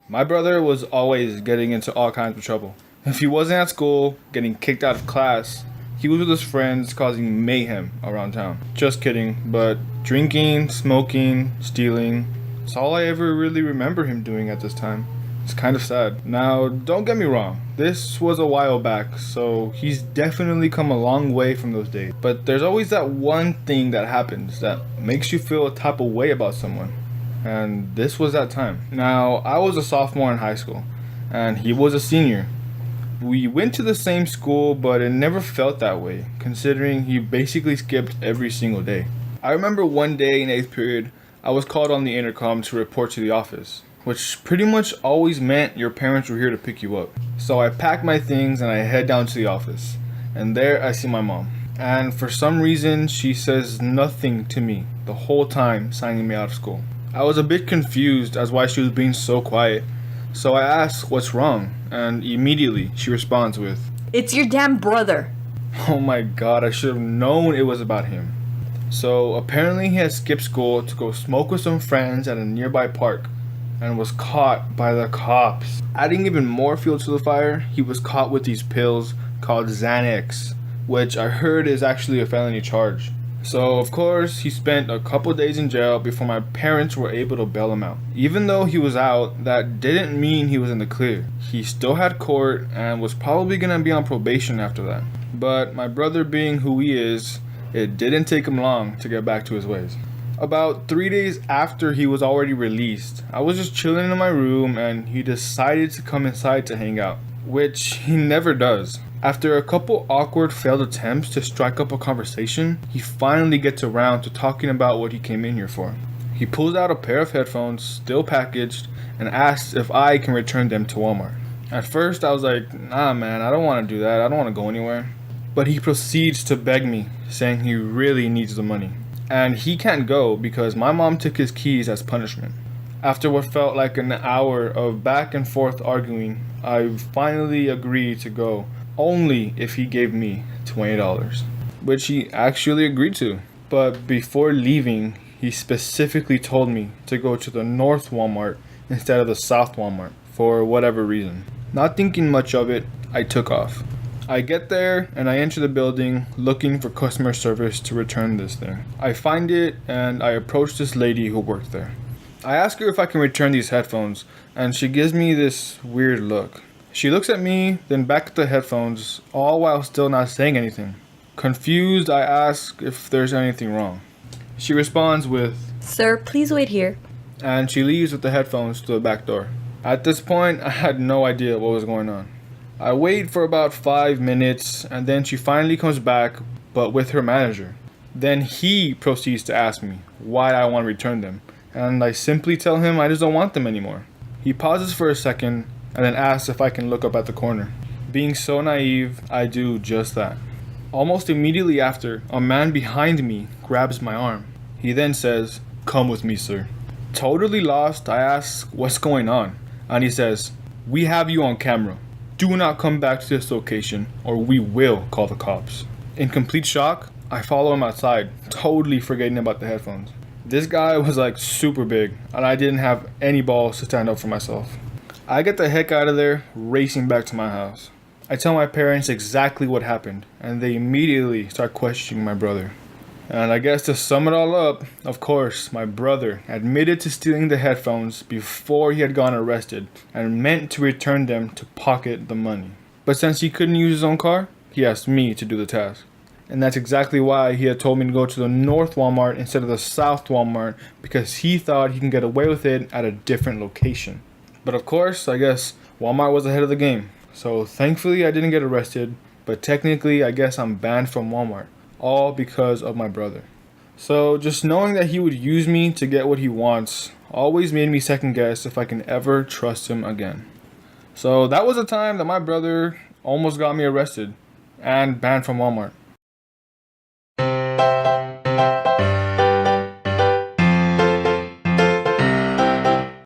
My brother was always getting into all kinds of trouble. If he wasn't at school, getting kicked out of class, he was with his friends causing mayhem around town. Just kidding, but drinking, smoking, stealing, it's all I ever really remember him doing at this time. It's kind of sad. Now, don't get me wrong, this was a while back, so he's definitely come a long way from those days. But there's always that one thing that happens that makes you feel a type of way about someone. And this was that time. Now, I was a sophomore in high school, and he was a senior. We went to the same school, but it never felt that way, considering he basically skipped every single day. I remember one day in 8th period, I was called on the intercom to report to the office, which pretty much always meant your parents were here to pick you up. So I packed my things and I head down to the office, and there I see my mom. And for some reason, she says nothing to me the whole time signing me out of school. I was a bit confused as why she was being so quiet, so I asked what's wrong, and immediately she responds with, It's your damn brother. "Oh my god, I should have known it was about him." So apparently he had skipped school to go smoke with some friends at a nearby park and was caught by the cops. Adding even more fuel to the fire, he was caught with these pills called Xanax, which I heard is actually a felony charge. So, of course, he spent a couple days in jail before my parents were able to bail him out. Even though he was out, that didn't mean he was in the clear. He still had court and was probably gonna be on probation after that. But my brother being who he is, it didn't take him long to get back to his ways. About 3 days after he was already released, I was just chilling in my room and he decided to come inside to hang out, which he never does. After a couple awkward failed attempts to strike up a conversation, he finally gets around to talking about what he came in here for. He pulls out a pair of headphones, still packaged, and asks if I can return them to Walmart. At first I was like, nah man, I don't want to do that, I don't want to go anywhere. But he proceeds to beg me, saying he really needs the money. And he can't go because my mom took his keys as punishment. After what felt like an hour of back and forth arguing, I finally agreed to go, only if he gave me $20, which he actually agreed to. But before leaving, he specifically told me to go to the North Walmart instead of the South Walmart for whatever reason. Not thinking much of it, I took off. I get there and I enter the building looking for customer service to return this thing. I find it and I approach this lady who worked there. I ask her if I can return these headphones and she gives me this weird look. She looks at me, then back at the headphones, all while still not saying anything. Confused, I ask if there's anything wrong. She responds with, Sir, please wait here. and she leaves with the headphones to the back door. At this point, I had no idea what was going on. I wait for about 5 minutes, and then she finally comes back, but with her manager. Then he proceeds to ask me why I want to return them, and I simply tell him I just don't want them anymore. He pauses for a second, and then asks if I can look up at the corner. Being so naive, I do just that. Almost immediately after, a man behind me grabs my arm. He then says, "Come with me, sir." Totally lost, I ask what's going on, and he says, "We have you on camera. Do not come back to this location or we will call the cops." In complete shock, I follow him outside, totally forgetting about the headphones. This guy was like super big, and I didn't have any balls to stand up for myself. I get the heck out of there, racing back to my house. I tell my parents exactly what happened, and they immediately start questioning my brother. And I guess to sum it all up, of course, my brother admitted to stealing the headphones before he had gone arrested and meant to return them to pocket the money. But since he couldn't use his own car, he asked me to do the task. And that's exactly why he had told me to go to the North Walmart instead of the South Walmart, because he thought he can get away with it at a different location. But of course, I guess Walmart was ahead of the game. So thankfully I didn't get arrested, but technically I guess I'm banned from Walmart, all because of my brother. So just knowing that he would use me to get what he wants always made me second guess if I can ever trust him again. So that was a time that my brother almost got me arrested and banned from Walmart.